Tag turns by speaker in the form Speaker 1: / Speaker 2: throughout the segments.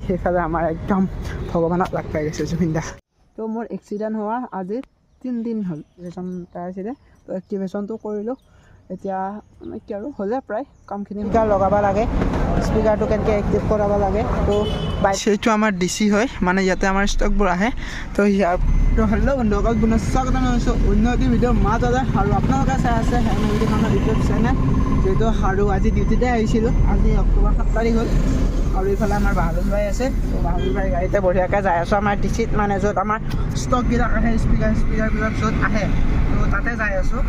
Speaker 1: সেইফালে আমাৰ একদম ভগৱানক লাগ পাই গৈছে জুবিন দা। তো মোৰ এক্সিডেণ্ট হোৱা আজি 3 দিন হ'ল। এক্টিভেশ্যন আছিলে, তো এক্টিভেশ্যনটো কৰিলোঁ। এতিয়া মানে কি আৰু হ'লে প্ৰায় কামখিনি স্পীকাৰ লগাব লাগে, স্পীকাৰটো কেনেকৈ এক্টিভ কৰাব লাগে। তো সেইটো আমাৰ DC হয়, মানে ইয়াতে আমাৰ ষ্টকবোৰ আহে। তো ইয়াৰ হেল্ল' বন্ধুসকল, পুনৰ স্বাগতম জনাইছোঁ অন্য এটি ভিডিঅ'ৰ মাজতে। আৰু আপোনালোকে চাই আছে হেমেলিখনৰ ইউটিউব চেনেল। যিহেতু আৰু আজি ডিউটিতে আহিছিলোঁ, আজি অক্টোবৰ 7 তাৰিখ হ'ল। আৰু ইফালে আমাৰ বাহাদুৰ ভাই আছে, তো বাহাদুৰ ভাই গাড়ীতে বঢ়িয়াকৈ যাই আছোঁ আমাৰ DCত, মানে য'ত আমাৰ ষ্টকবিলাক আহে, স্পীকাৰবিলাক য'ত আহে, তো তাতে যাই আছোঁ।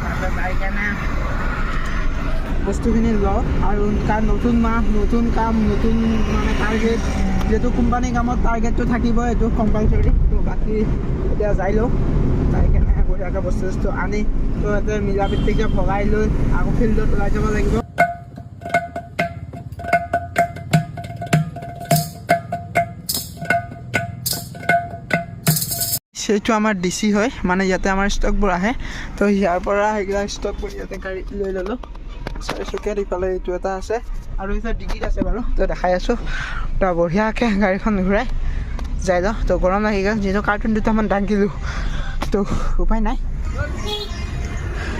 Speaker 1: তাতে যাই কেনে বস্তুখিনি লওঁ। আৰু তাৰ নতুন মাহ, নতুন কাম, নতুন মানে টাৰ্গেট, যিহেতু কোম্পানী কামত টাৰ্গেটটো থাকিবই, এইটো কম্পালচৰি। তো বাকী এতিয়া যাই লওঁ, যাই কেনে বঢ়িয়াকৈ বস্তু আনি তো ইয়াতে মিলা প্ৰীতিকৈ ভগাই লৈ আকৌ ফিল্ডত ওলাই যাব লাগিব। সেইটো আমাৰ DC হয়, মানে ইয়াতে আমাৰ ষ্টকবোৰ আহে। তো ইয়াৰ পৰা সেইবিলাক ষ্টকবোৰ ইয়াতে গাড়ীত লৈ ল'লোঁ। চাৰিচকীয়াত ইফালে এইটো এটা আছে, আৰু এইফালে ডিগিত আছে বাৰু, তো দেখাই আছোঁ। তো বঢ়িয়াকৈ গাড়ীখন ঘূৰাই যাই লওঁ। তো গৰম লাগি গ'ল, যিহেতু কাৰ্টুন দুটামান দাঙিলোঁ, তো উপায় নাই।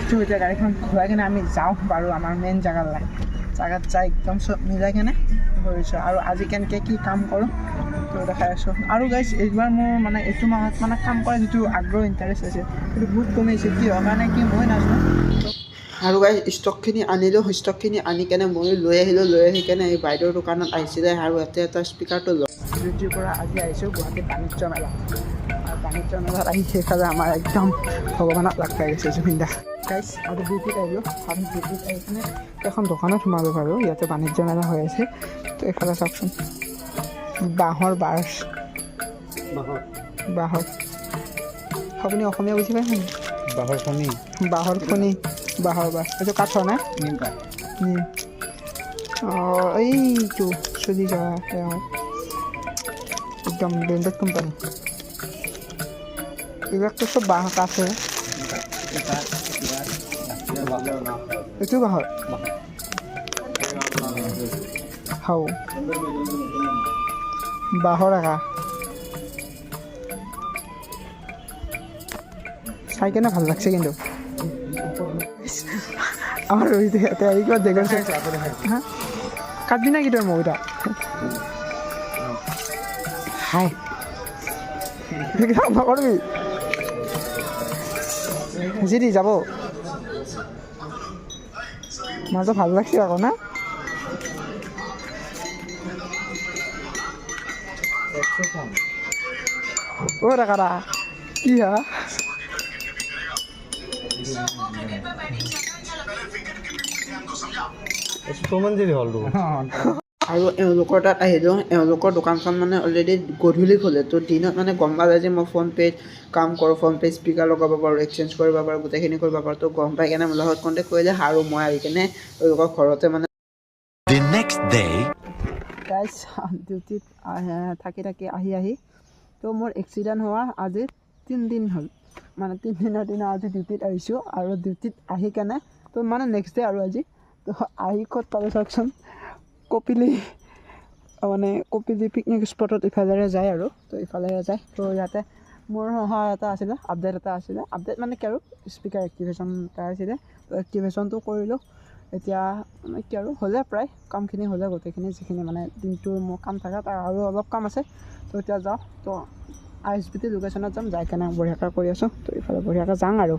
Speaker 1: তো এতিয়া গাড়ীখন ঘূৰাই কিনে আমি যাওঁ বাৰু আমাৰ মেইন জেগাত যাই একদম চব মিলাই কিনে কৰিছোঁ। আৰু আজি কেনেকৈ কি কাম কৰোঁ তো দেখাই আছোঁ। আৰু গাইজ এইবাৰ মোৰ মানে এইটো মাহত মানে কাম কৰা যিটো আগ্ৰহ, ইণ্টাৰেষ্ট আছে, সেইটো বহুত কমিছে। কি হোৱাৰ কাৰণে কি মই নাজানো। আৰু গাইজ ষ্টকখিনি আনিলোঁ, ষ্টকখিনি আনি কেনে মই লৈ আহিলোঁ। লৈ আহি কেনে এই বাইদেউৰ দোকানত আহিছিলে, আৰু ইয়াতে এটা স্পীকাৰটো লৈ ডিউটিৰ পৰা আজি আহিছোঁ গুৱাহাটী বাণিজ্য মেলা। আৰু বাণিজ্য মেলাত আহি সেইফালে আমাৰ একদম ভগৱানক লাগ পাই গৈছে জুবিন দা। গাইজ আৰু ডিউটিত আহিলোঁ, আৰু ডিউটিত আহি কিনে এখন দোকানত সোমালোঁ বাৰু। ইয়াতে বাণিজ্য মেলা হৈ আছে। তো এইফালে চাওকচোন, বাঁহৰ বাৰ্চ, বাঁহৰ আপুনি অসমীয়া বুজি পাইছে নেকি? বাঁহৰ খনি, বাঁহৰ বাৰ্চ। এইটো কাঠৰ নাই, অঁ এইটো চুলি যোৱা একদম ব্ৰেণ্ডেড কোম্পানী। এইবিলাকতো চব বাঁহ কাঠে। এইটো বাঁহৰ হাও বাঁহৰ আকা চাই কেনে ভাল লাগছে। কিন্তু আমাৰ ইয়াতে আহি কিবা জেগা হা কাটবি না কি তই মোক এতিয়া হাই নকৰবি যি যাব মাজত ভাল লাগছে আকৌ না। ও টাকাটা কি হা আৰু এওঁলোকৰ তাত আহিলোঁ। এওঁলোকৰ দোকানখন মানে অলৰেডি গধূলি খোলে, তো দিনত মানে গম পালে যে মই ফোন পে'ত কাম কৰোঁ, ফোন পে' স্পীকাৰ লগাব পাৰোঁ, এক্সচেঞ্জ কৰিব পাৰোঁ, গোটেইখিনি কৰিব পাৰোঁ। তো গম পাই কেনে মোৰ লগত কণ্টেক্ট কৰিলে, আৰু মই আহি কেনে এওঁলোকৰ ঘৰতে মানে গাইজ ডিউটিত থাকি আহি তো মোৰ এক্সিডেণ্ট হোৱা আজি 3 দিন হ'ল। মানে 3 দিনৰ দিনা আজি ডিউটিত আহিছোঁ, আৰু ডিউটিত আহি কেনে তো মানে নেক্সট ডে আৰু আজি তো আহি ক'ত পালোঁ চাওকচোন, কপিলি পিকনিক স্পটত ইফালেৰে যায়। আৰু তো ইফালেৰে যায়। তো ইয়াতে মোৰ এটা আছিলে আপডেট আপডেট মানে কি আৰু স্পীকাৰ এক্টিভেশ্যন এটা আছিলে। তো এক্টিভেশ্যনটো কৰিলোঁ। এতিয়া মানে কি আৰু হ'লে প্ৰায় কামখিনি হ'লে গোটেইখিনি, যিখিনি মানে দিনটোৰ মোৰ কাম থাকে তাৰ আৰু অলপ কাম আছে। তো এতিয়া যাওঁ, তো ISBT লোকেশ্যনত যাম, যাই কেনে বঢ়িয়াকৈ কৰি আছোঁ। তো এইফালে বঢ়িয়াকৈ যাওঁ। আৰু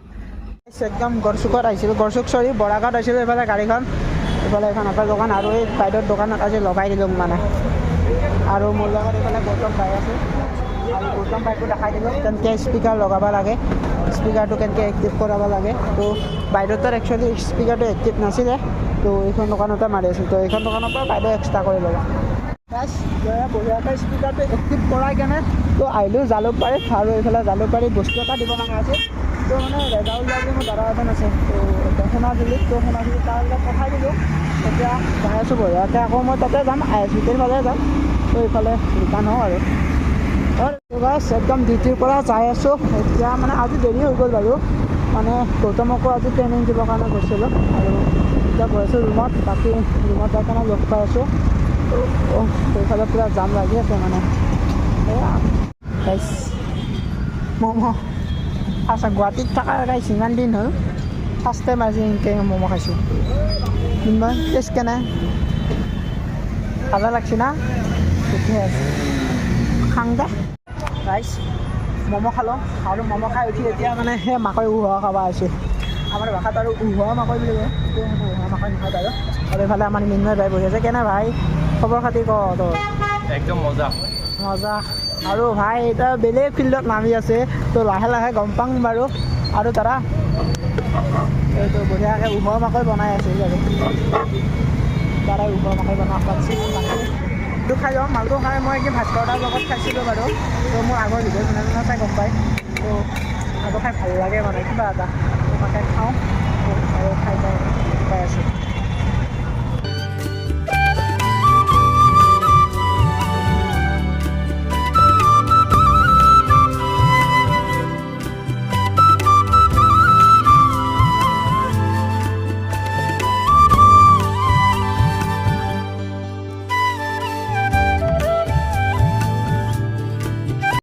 Speaker 1: একদম গড়চুকত আহিছিলোঁ, বৰাগাঁৱত আহিছিলোঁ। এইফালে গাড়ীখন, এইফালে এখন আপেল দোকান, আৰু এই বাইদেউৰ দোকানত আজি লগাই দিলোঁ মানে। আৰু মোৰ লগত এইফালে গৌতম ভাই আছে, আৰু গৌতম ভাইকো দেখাই দিলোঁ কেনেকৈ স্পীকাৰ লগাব লাগে, স্পীকাৰটো কেনেকৈ এক্টিভ কৰাব লাগে। তো বাইদেউৰ তাত একচুৱেলি স্পীকাৰটো এক্টিভ নাছিলে, তো এইখন দোকানতে মাৰি আছিল। তো এইখন দোকানৰ পৰা বাইদেউ এক্সট্ৰা কৰি ল'ব। বঢ়িয়াকৈ স্পীকাৰটো এক্টিভ কৰাই কেনে তো আহিলোঁ জালুকবাৰীত। আৰু এইফালে জালুকবাৰীত বস্তু এটা দিব লগা আছিল। তো মানে ৰেজাউল বুলি মোৰ দাদা এজন আছে, তো সোণাজুলিত, তো সোণাজুলিত তাৰ লগত পঠাই দিলোঁ। এতিয়া যাই আছোঁ বঢ়িয়াকৈ। আকৌ মই তাতে যাম, ISBTৰ ফালে যাম। তো এইফালে ৰিটাৰ্ণ হওঁ আৰু গাইজ একদম ডিউটিৰ পৰা যাই আছোঁ। এতিয়া মানে আজি দেৰি হৈ গ'ল বাৰু, মানে গৌতমকো আজি ট্ৰেইনিং দিবৰ কাৰণে গৈছিলোঁ। আৰু এতিয়া গৈ আছোঁ ৰুমত। বাকী ৰুমত যাই কেনে লগ পাই আছোঁ সেইফালে পূৰা জাম লাগি আছে মানে ম'ম' আচ্ছা গুৱাহাটীত থকা গাইছ ইমান দিন হ'ল ফাৰ্ষ্ট টাইম আজি এনেকৈ ম'ম' খাইছোঁ কিমান টেষ্ট কেনে ভালে লাগছে না ঠিকে আছে খাং দে গাইছ ম'ম' খালোঁ আৰু ম'ম' খাই উঠি এতিয়া মানে সেই মাকৈ উহোৱা খাব আহিছোঁ আমাৰ ভাষাত আৰু উহোৱা মাকৈ বুলি কয় উহোৱা মাকৈ নহয় বাৰু আৰু এইফালে আমাৰ মিন্ময় ভাই বহি আছে কেনে ভাই খবৰ খাতি ক তোৰ
Speaker 2: একদম মজা
Speaker 1: মজা আৰু ভাই এতিয়া বেলেগ ফিল্ডত নামি আছে তো লাহে লাহে গম পাম বাৰু আৰু তাৰা এইটো বঢ়িয়াকৈ উহোৱা মাকৈ বনাই আছে বাৰু তাৰাই উহোৱা মাকৈ বনাব পাৰছি এইটো খাই যাওঁ মালটো খাই মই কি ভাস্কৰদাৰ লগত খাইছিলোঁ বাৰু তো মোৰ আগৰ ভিডিঅ' বনাই চাই গম পায় তো আগৰ খাই ভাল লাগে মানে কিবা এটা তাকে খাওঁ আৰু খাই পাই আছোঁ